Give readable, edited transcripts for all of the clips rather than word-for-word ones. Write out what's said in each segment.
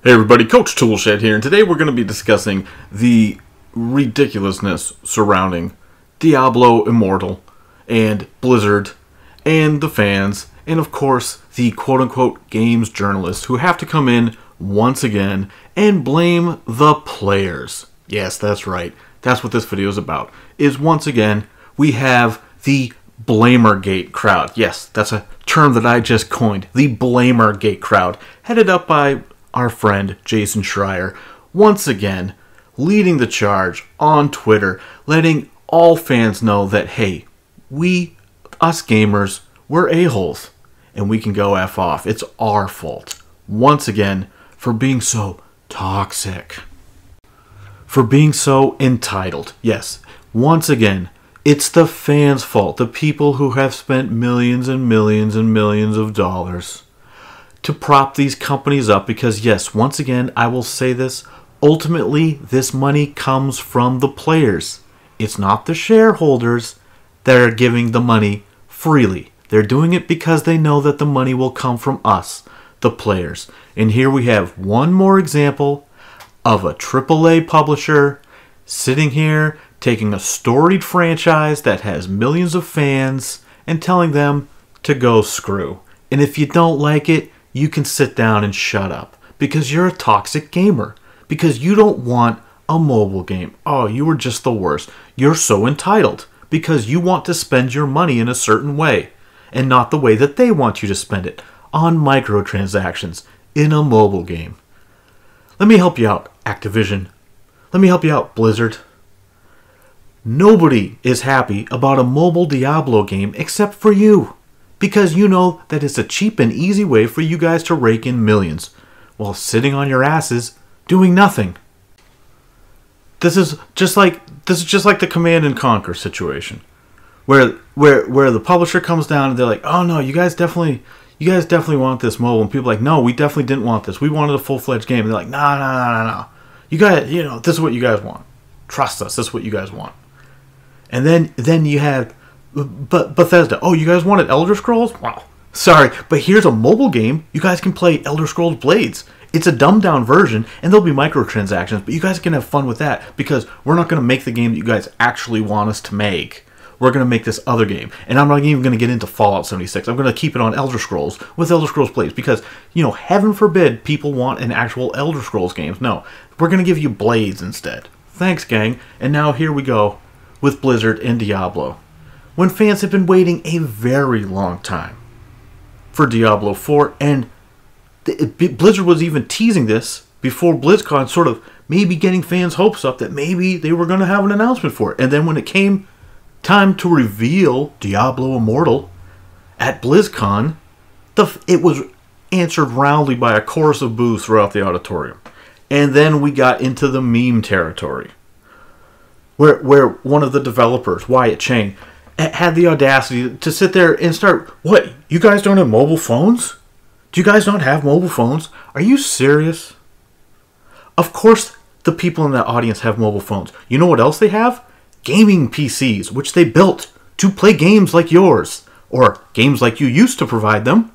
Hey everybody, Coach Toolshed here, and today we're going to be discussing the ridiculousness surrounding Diablo Immortal and Blizzard and the fans, and of course the quote-unquote games journalists who have to come in once again and blame the players. Yes, that's right. That's what this video is about. Is once again we have the Blamergate crowd. Yes, that's a term that I just coined. The Blamergate crowd, headed up by our friend Jason Schreier, once again leading the charge on Twitter, letting all fans know that, hey, us gamers, we're a-holes, and we can go F off. It's our fault, once again, for being so toxic, for being so entitled. Yes, once again, it's the fans' fault, the people who have spent millions and millions and millions of dollars to prop these companies up, because yes, once again, I will say this, ultimately this money comes from the players. It's not the shareholders that are giving the money freely. They're doing it because they know that the money will come from us, the players. And here we have one more example of a AAA publisher sitting here taking a storied franchise that has millions of fans and telling them to go screw. And if you don't like it, you can sit down and shut up because you're a toxic gamer, because you don't want a mobile game. Oh, you are just the worst. You're so entitled because you want to spend your money in a certain way and not the way that they want you to spend it, on microtransactions in a mobile game. Let me help you out, Activision. Let me help you out, Blizzard. Nobody is happy about a mobile Diablo game except for you, because you know that it's a cheap and easy way for you guys to rake in millions while sitting on your asses doing nothing. This is just like the Command and Conquer situation, where the publisher comes down and they're like, "Oh no, you guys definitely want this mobile," and people are like, "No, we definitely didn't want this. We wanted a full-fledged game." And they're like, "No. You guys, this is what you guys want. Trust us. This is what you guys want." And then you had Bethesda. "Oh, you guys wanted Elder Scrolls? Wow. Sorry, but here's a mobile game. You guys can play Elder Scrolls Blades. It's a dumbed-down version, and there'll be microtransactions, but you guys can have fun with that because we're not going to make the game that you guys actually want us to make. We're going to make this other game. And I'm not even going to get into Fallout 76. I'm going to keep it on Elder Scrolls with Elder Scrolls Blades because, heaven forbid people want an actual Elder Scrolls game. No, we're going to give you Blades instead. Thanks, gang. And now here we go with Blizzard and Diablo, when fans have been waiting a very long time for Diablo 4, and Blizzard was even teasing this before BlizzCon, sort of maybe getting fans' hopes up that maybe they were going to have an announcement for it. And then when it came time to reveal Diablo Immortal at BlizzCon, it was answered roundly by a chorus of boos throughout the auditorium. And then we got into the meme territory, where one of the developers, Wyatt Chang, had the audacity to sit there and start, "What, you guys don't have mobile phones? Do you guys not have mobile phones? Are you serious?" Of course the people in that audience have mobile phones. You know what else they have? Gaming PCs, which they built to play games like yours, or games like you used to provide them.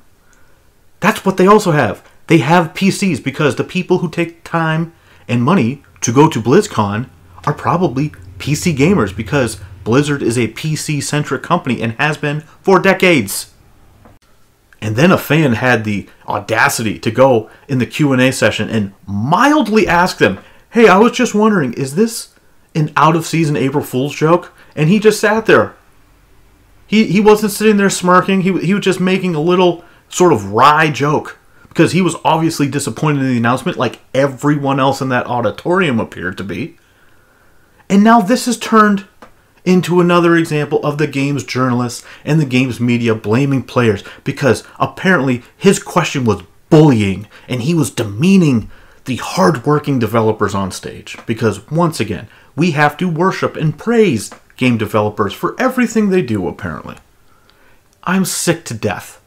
That's what they also have. They have PCs because the people who take time and money to go to BlizzCon are probably PC gamers, because Blizzard is a PC-centric company and has been for decades. And then a fan had the audacity to go in the Q&A session and mildly ask them, "Hey, I was just wondering, is this an out-of-season April Fool's joke?" And he just sat there. He wasn't sitting there smirking. He was just making a little sort of wry joke, because he was obviously disappointed in the announcement, like everyone else in that auditorium appeared to be. And now this has turned into another example of the games journalists and the games media blaming players, because apparently his question was bullying and he was demeaning the hard-working developers on stage. Because once again, we have to worship and praise game developers for everything they do, apparently. I'm sick to death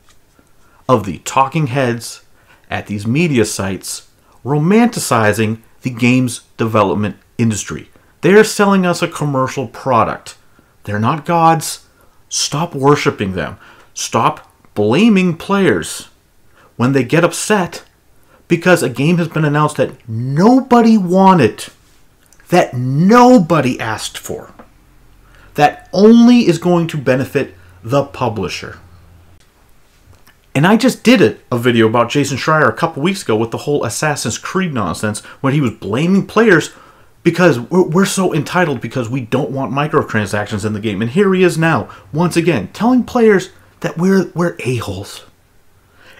of the talking heads at these media sites romanticizing the games development industry. They are selling us a commercial product. They're not gods. Stop worshiping them. Stop blaming players when they get upset because a game has been announced that nobody wanted, that nobody asked for, that only is going to benefit the publisher. And I just did a video about Jason Schreier a couple weeks ago with the whole Assassin's Creed nonsense when he was blaming players because we're so entitled because we don't want microtransactions in the game. And here he is now, once again, telling players that we're a-holes.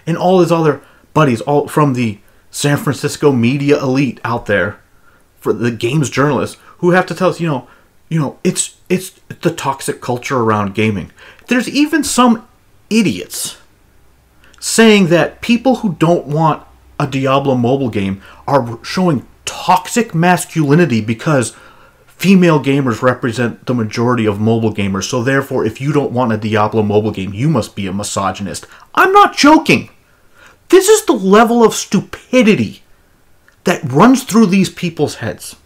And all his other buddies, all from the San Francisco media elite out there, for the games journalists, who have to tell us, it's the toxic culture around gaming. There's even some idiots saying that people who don't want a Diablo mobile game are showing toxic masculinity because female gamers represent the majority of mobile gamers. So therefore, if you don't want a Diablo mobile game, you must be a misogynist. I'm not joking. This is the level of stupidity that runs through these people's heads.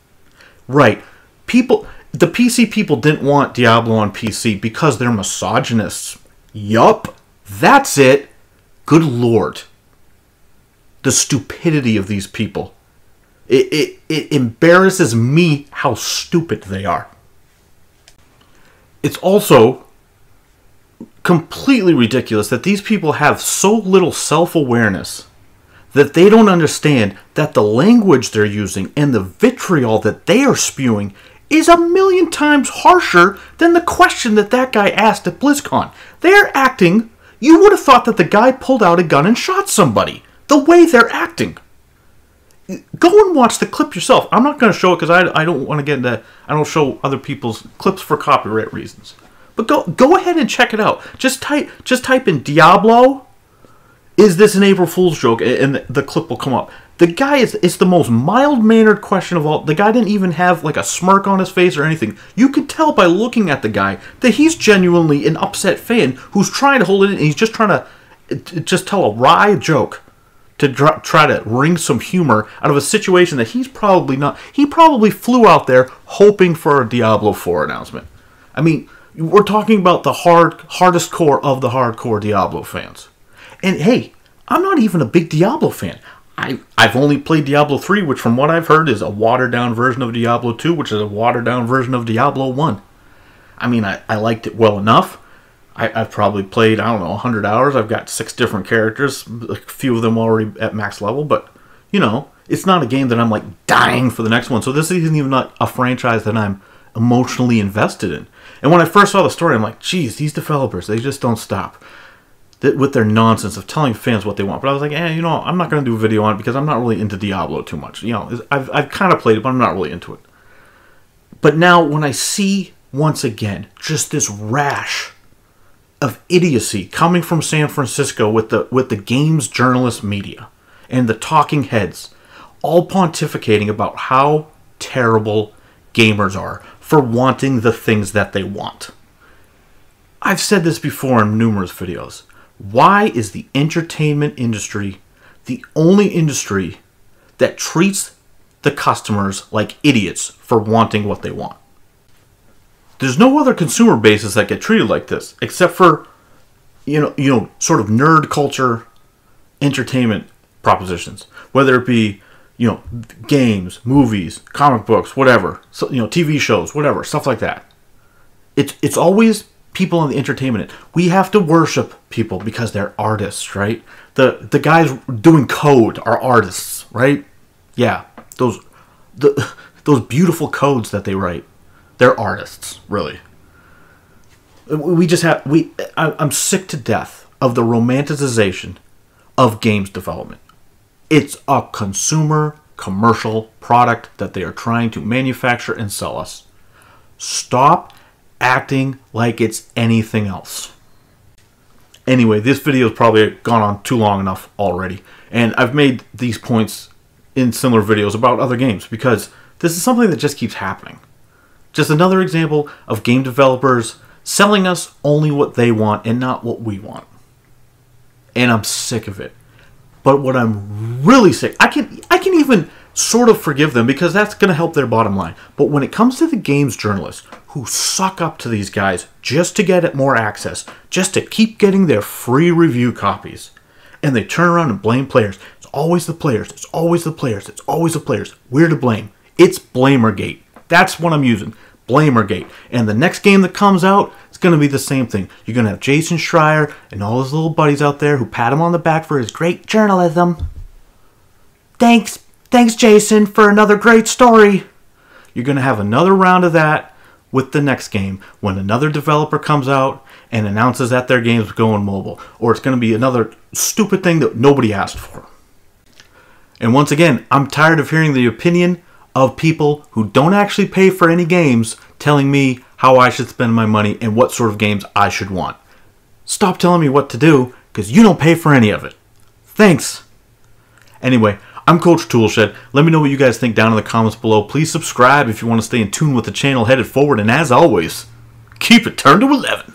Right. The PC people didn't want Diablo on PC because they're misogynists. Yup. That's it. Good Lord. The stupidity of these people. It embarrasses me how stupid they are. It's also completely ridiculous that these people have so little self-awareness that they don't understand that the language they're using and the vitriol that they are spewing is a million times harsher than the question that guy asked at BlizzCon. They're acting... You would have thought that the guy pulled out a gun and shot somebody. The way they're acting. Go and watch the clip yourself. I'm not going to show it because I don't want to get into... I don't show other people's clips for copyright reasons. But go ahead and check it out. Just type in Diablo. Is this an April Fool's joke? And the clip will come up. The guy it's the most mild-mannered question of all. The guy didn't even have like a smirk on his face or anything. You could tell by looking at the guy that he's genuinely an upset fan who's trying to hold it in. And he's just trying to just tell a wry joke to try to wring some humor out of a situation that he's probably not. He probably flew out there hoping for a Diablo 4 announcement. I mean, we're talking about the hardest core of the hardcore Diablo fans. And hey, I'm not even a big Diablo fan. I've only played Diablo 3, which from what I've heard is a watered-down version of Diablo 2, which is a watered-down version of Diablo 1. I mean, I liked it well enough. I've probably played, 100 hours. I've got 6 different characters, a few of them already at max level, but, it's not a game that I'm, like, dying for the next one. So this isn't even not a franchise that I'm emotionally invested in. And when I first saw the story, I'm like, geez, these developers, they just don't stop with their nonsense of telling fans what they want. But I was like, I'm not going to do a video on it because I'm not really into Diablo too much. I've kind of played it, but I'm not really into it. But now when I see, once again, just this rash of idiocy coming from San Francisco with the games journalist media and the talking heads, all pontificating about how terrible gamers are for wanting the things that they want. I've said this before in numerous videos. Why is the entertainment industry the only industry that treats the customers like idiots for wanting what they want? There's no other consumer bases that get treated like this, except for, sort of nerd culture entertainment propositions. Whether it be, games, movies, comic books, whatever. So, TV shows, whatever, stuff like that. It's always people in the entertainment. We have to worship people because they're artists, right? The guys doing code are artists, right? Yeah, those beautiful codes that they write, they're artists, really. I'm sick to death of the romanticization of games development. It's a consumer commercial product that they are trying to manufacture and sell us. Stop acting like it's anything else. Anyway, this video has probably gone on too long enough already. And I've made these points in similar videos about other games because this is something that just keeps happening. Just another example of game developers selling us only what they want and not what we want. And I'm sick of it. But what I'm really sick, I can even sort of forgive them because that's going to help their bottom line. But when it comes to the games journalists who suck up to these guys just to get more access, just to keep getting their free review copies, and they turn around and blame players. It's always the players. It's always the players. It's always the players. We're to blame. It's Blamergate. That's what I'm using. Blamergate. And the next game that comes out, it's going to be the same thing. You're going to have Jason Schreier and all his little buddies out there who pat him on the back for his great journalism. Thanks, Jason, for another great story. You're going to have another round of that with the next game when another developer comes out and announces that their game's going mobile. Or it's going to be another stupid thing that nobody asked for. And once again, I'm tired of hearing the opinion of people who don't actually pay for any games telling me how I should spend my money and what sort of games I should want. Stop telling me what to do, because you don't pay for any of it. Thanks. Anyway, I'm Coach Toolshed. Let me know what you guys think down in the comments below. Please subscribe if you want to stay in tune with the channel headed forward. And as always, keep it turned to 11.